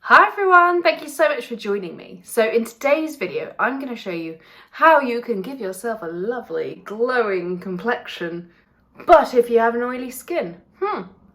Hi everyone, thank you so much for joining me. So in today's video, I'm going to show you how you can give yourself a lovely glowing complexion, but if you have an oily skin.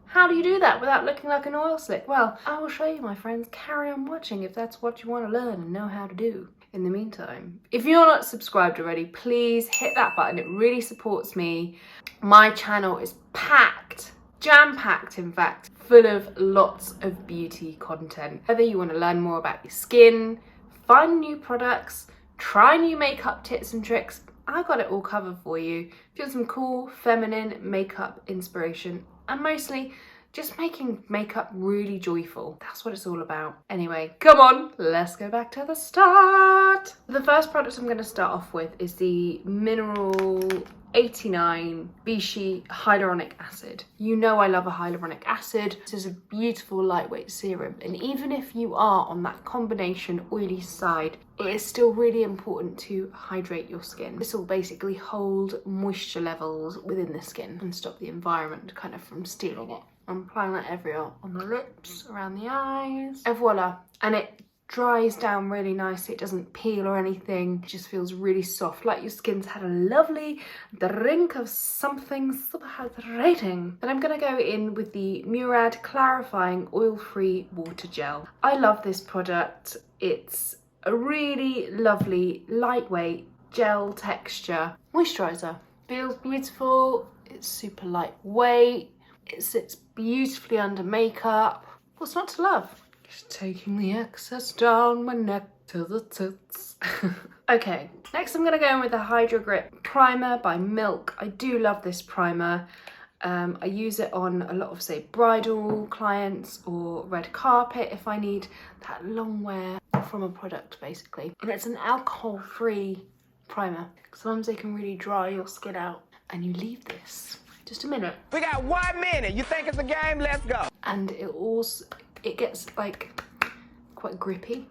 How do you do that without looking like an oil slick? Well, I will show you, my friends. Carry on watching if that's what you want to learn and know how to do. In the meantime, if you're not subscribed already, please hit that button. It really supports me. My channel is packed, jam-packed in fact, full of lots of beauty content. Whether you want to learn more about your skin, find new products, try new makeup tips and tricks, I got it all covered for you. If you want some cool feminine makeup inspiration, and mostly just making makeup really joyful. That's what it's all about. Anyway, come on, let's go back to the start. The first product I'm going to start off with is the Mineral 89 Vichy Hyaluronic Acid. You know I love a hyaluronic acid. This is a beautiful lightweight serum, and even if you are on that combination oily side, it is still really important to hydrate your skin. This will basically hold moisture levels within the skin and stop the environment kind of from stealing it. I'm applying that everywhere, on the lips, around the eyes, and voila. And it dries down really nicely. It doesn't peel or anything. It just feels really soft, like your skin's had a lovely drink of something super hydrating. Then I'm gonna go in with the Murad Clarifying Oil-Free Water Gel. I love this product. It's a really lovely, lightweight gel texture moisturizer. Feels beautiful. It's super lightweight. It sits beautifully under makeup. What's not to love? Just taking the excess down my neck to the tits. Okay, next I'm gonna go in with the Hydro Grip Primer by Milk. I do love this primer. I use it on a lot of, say, bridal clients or red carpet if I need that long wear from a product, basically. And it's an alcohol-free primer. Sometimes they can really dry your skin out, and you leave this just a minute. We got 1 minute. You think it's a game? Let's go. And it gets like quite grippy.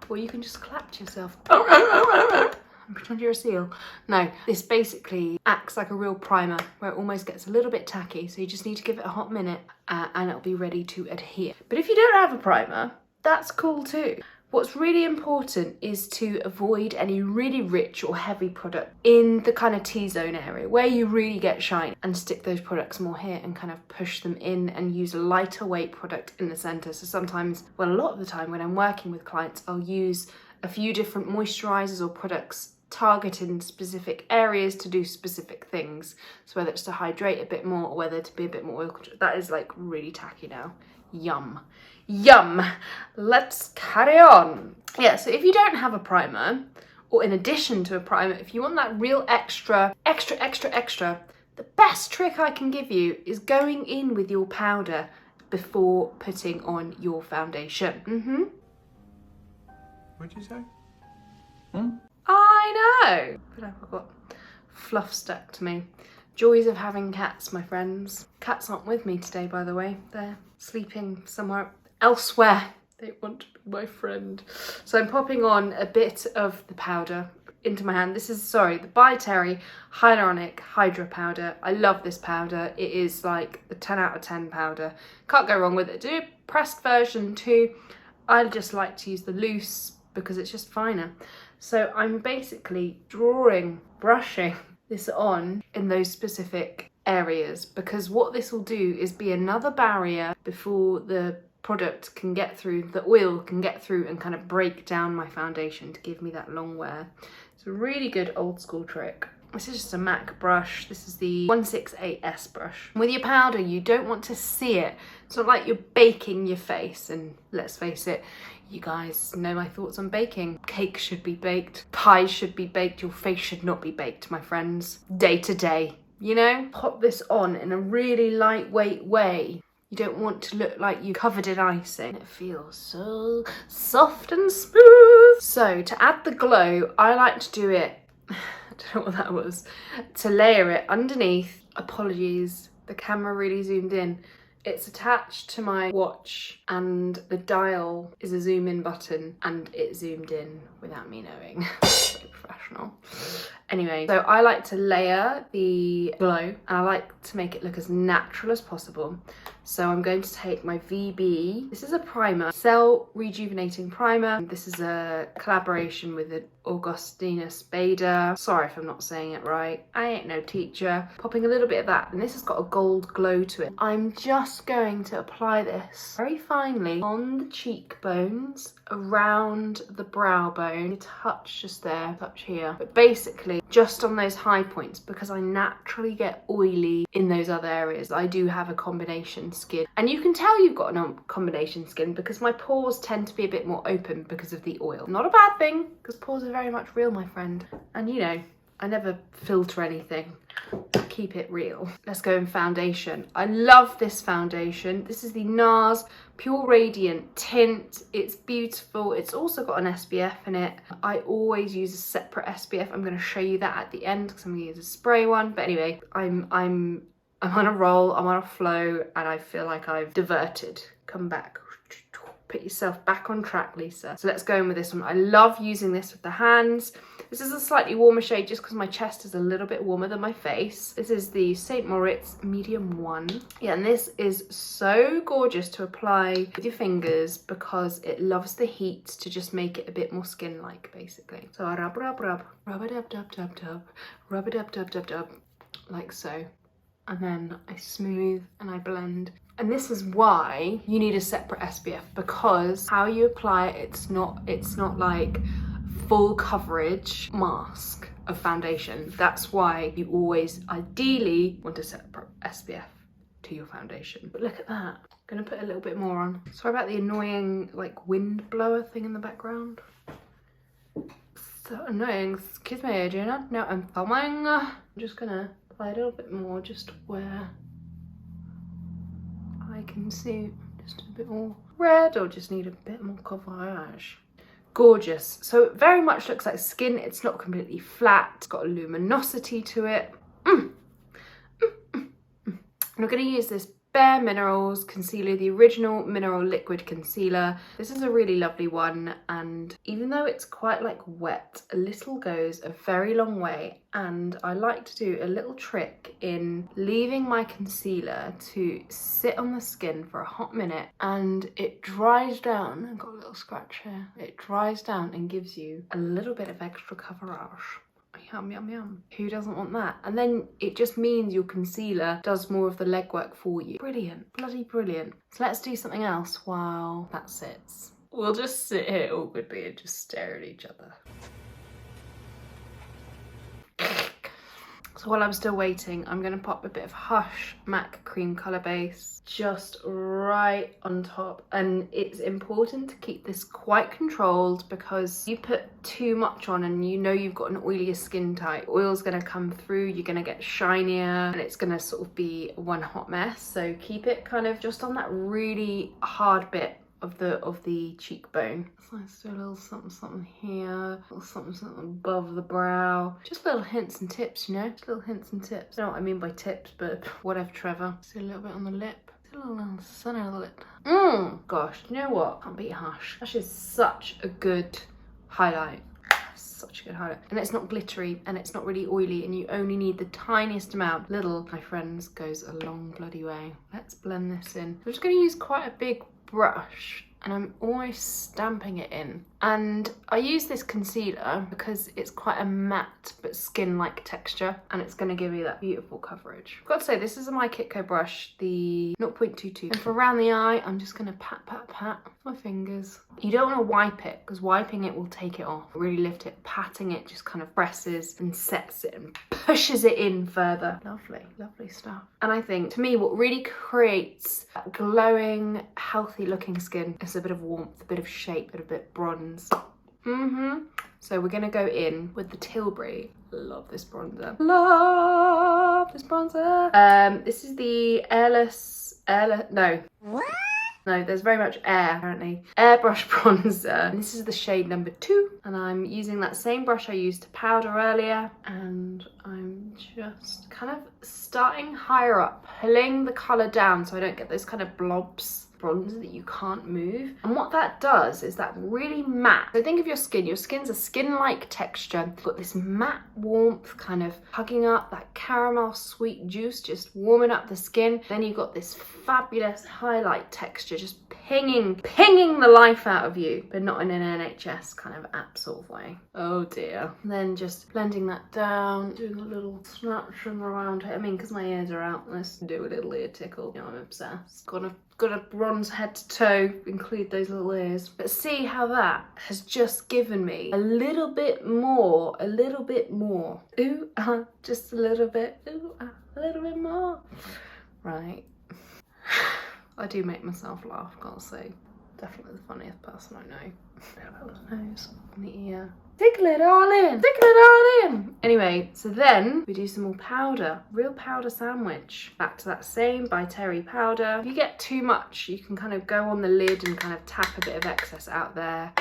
Or you can just clap to yourself and pretend you're a seal. No, this basically acts like a real primer where it almost gets a little bit tacky. So you just need to give it a hot minute and it'll be ready to adhere. But if you don't have a primer, that's cool too. What's really important is to avoid any really rich or heavy product in the kind of T-zone area where you really get shine, and stick those products more here and kind of push them in and use a lighter weight product in the center. So sometimes, well, a lot of the time when I'm working with clients, I'll use a few different moisturizers or products targeting specific areas to do specific things. So whether it's to hydrate a bit more or whether to be a bit more oil control. That is like really tacky now. Yum. Yum. Let's carry on. Yeah, so if you don't have a primer, or in addition to a primer, if you want that real extra, the best trick I can give you is going in with your powder before putting on your foundation. What'd you say? I know, but I've got fluff stuck to me. Joys of having cats, my friends. Cats aren't with me today, by the way. They're sleeping somewhere elsewhere. They want to be my friend. So I'm popping on a bit of the powder into my hand. This is, the By Terry Hyaluronic Hydra Powder. I love this powder. It is like a 10 out of 10 powder. Can't go wrong with it. Do a pressed version too. I just like to use the loose because it's just finer. So I'm basically brushing this on in those specific areas, because what this will do is be another barrier before the product can get through, the oil can get through and kind of break down my foundation to give me that long wear. It's a really good old school trick. This is just a MAC brush. This is the 168S brush. With your powder, you don't want to see it. It's not like you're baking your face, and let's face it, you guys know my thoughts on baking. Cake should be baked, pie should be baked, your face should not be baked, my friends. Day to day, you know? Pop this on in a really lightweight way. You don't want to look like you covered in icing. It feels so soft and smooth. So to add the glow, I like to do it, I don't know what that was, to layer it underneath. Apologies, the camera really zoomed in. It's attached to my watch and the dial is a zoom in button, and it zoomed in without me knowing. So professional. Anyway, so I like to layer the glow and I like to make it look as natural as possible. So I'm going to take my VB. This is a primer, Cell Rejuvenating Primer. This is a collaboration with an Augustinus Bader. Sorry if I'm not saying it right. I ain't no teacher. Popping a little bit of that, and this has got a gold glow to it. I'm just going to apply this very finely on the cheekbones, around the brow bone, a touch just there, touch here, but basically just on those high points, because I naturally get oily in those other areas. I do have a combination skin, and you can tell you've got a combination skin because my pores tend to be a bit more open because of the oil. Not a bad thing, because pores are very much real, my friend. And you know, I never filter anything. I keep it real. Let's go in foundation. I love this foundation. This is the NARS Pure Radiant Tint. It's beautiful. It's also got an SPF in it. I always use a separate SPF. I'm going to show you that at the end because I'm going to use a spray one. But anyway, I'm on a roll. I'm on a flow, and I feel like I've diverted. Come back. Put yourself back on track, Lisa. So let's go in with this one. I love using this with the hands. This is a slightly warmer shade just because my chest is a little bit warmer than my face. This is the St. Moritz Medium 1. Yeah, and this is so gorgeous to apply with your fingers because it loves the heat to just make it a bit more skin-like, basically. So I rub, rub, rub, rub it up, dub, dub, dub, rub it up, dub, dub, dub, like so. And then I smooth and I blend. And this is why you need a separate SPF, because how you apply it, it's not like full coverage mask of foundation. That's why you always ideally want a separate SPF to your foundation. But look at that. I'm gonna put a little bit more on. Sorry about the annoying like wind blower thing in the background. So annoying. Excuse me, Adriana. No, I'm filming. I'm just gonna apply a little bit more just where I can see just a bit more red, or just need a bit more coverage. Gorgeous. So it very much looks like skin. It's not completely flat. It's got a luminosity to it. And we're going to use this Bare Minerals concealer, the original mineral liquid concealer. This is a really lovely one, and even though it's quite like wet, a little goes a very long way. And I like to do a little trick in leaving my concealer to sit on the skin for a hot minute, and it dries down. I've got a little scratch here. It dries down and gives you a little bit of extra coverage. Yum, yum, yum. Who doesn't want that? And then it just means your concealer does more of the legwork for you. Brilliant, bloody brilliant. So let's do something else while that sits. We'll just sit here awkwardly and just stare at each other. So while I'm still waiting, I'm going to pop a bit of Hush MAC Cream Colour Base just right on top. And it's important to keep this quite controlled, because you put too much on and you know you've got an oilier skin type. Oil's going to come through, you're going to get shinier, and it's going to sort of be one hot mess. So keep it kind of just on that really hard bit of the cheekbone. So let's do a little something something here, a little something something above the brow. Just little hints and tips, you know, just little hints and tips. I don't know what I mean by tips, but whatever, Trevor. Just do a little bit on the lip. Do a little on the center of the lip. Gosh, you know what? Can't beat Hush. Hush is such a good highlight. Such a good highlight. And it's not glittery and it's not really oily, and you only need the tiniest amount. Little, my friends, goes a long bloody way. Let's blend this in. I'm just going to use quite a big brush, and I'm almost stamping it in. And I use this concealer because it's quite a matte but skin-like texture, and it's going to give you that beautiful coverage. I've got to say, this is my Kitco brush, the 0.22. And for around the eye, I'm just going to pat, pat, pat with my fingers. You don't want to wipe it, because wiping it will take it off. Really lift it. Patting it just kind of presses and sets it and pushes it in further. Lovely, lovely stuff. And I think, to me, what really creates that glowing, healthy looking skin is a bit of warmth, a bit of shape, and a bit bronze. So we're gonna go in with the Tilbury. Love this bronzer. Love this bronzer. This is the no, there's very much air, apparently. Airbrush bronzer. And this is the shade number 2. And I'm using that same brush I used to powder earlier. And I'm just kind of starting higher up, pulling the colour down so I don't get those kind of blobs bronzer that you can't move. And what that does is that really matte. So think of your skin. Your skin's a skin-like texture. You've got this matte warmth kind of hugging up, that caramel sweet juice just warming up the skin. Then you've got this fabulous highlight texture just pinging the life out of you, but not in an NHS kind of app sort of way. Oh dear. And then just blending that down, doing a little snatching around it. I mean, because my ears are out, let's do a little ear tickle. You know, I'm obsessed. Got a bronze head to toe, include those little ears. But see how that has just given me a little bit more. Ooh, just a little bit. Ooh, a little bit more. Right. I do make myself laugh, gotta say. Definitely the funniest person I know. The nose, and the ear. Tickle it all in! Tickle it all in! Anyway, so then we do some more powder. Real powder sandwich. Back to that same by Terry powder. If you get too much, you can kind of go on the lid and kind of tap a bit of excess out there,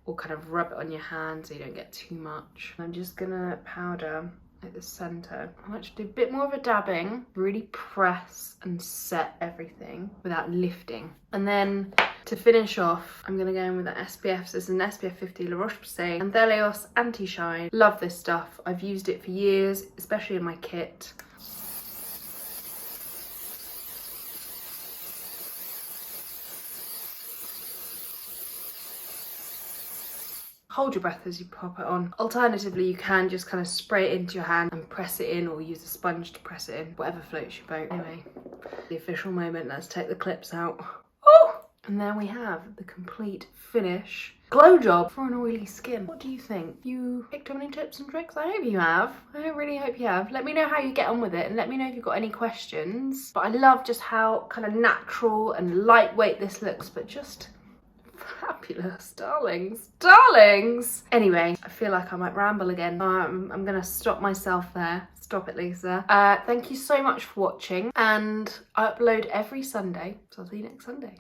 or kind of rub it on your hand so you don't get too much. I'm just gonna powder at the center. I want to do a bit more of a dabbing, really press and set everything without lifting. And then to finish off, I'm gonna go in with an SPF. So this is an SPF 50 La Roche-Posay Anthelios Anti-Shine. Love this stuff. I've used it for years, especially in my kit. Hold your breath as you pop it on. Alternatively, you can just kind of spray it into your hand and press it in, or use a sponge to press it in, whatever floats your boat. Anyway, the official moment, let's take the clips out. Oh! And there we have the complete finish. Glow job for an oily skin. What do you think? You picked up any tips and tricks? I hope you have. I really hope you have. Let me know how you get on with it, and let me know if you've got any questions. But I love just how kind of natural and lightweight this looks, but just fabulous. Darlings. Anyway, I feel like I might ramble again. I'm gonna stop myself there. Stop it, Lisa. Thank you so much for watching, and I upload every Sunday, so I'll see you next Sunday.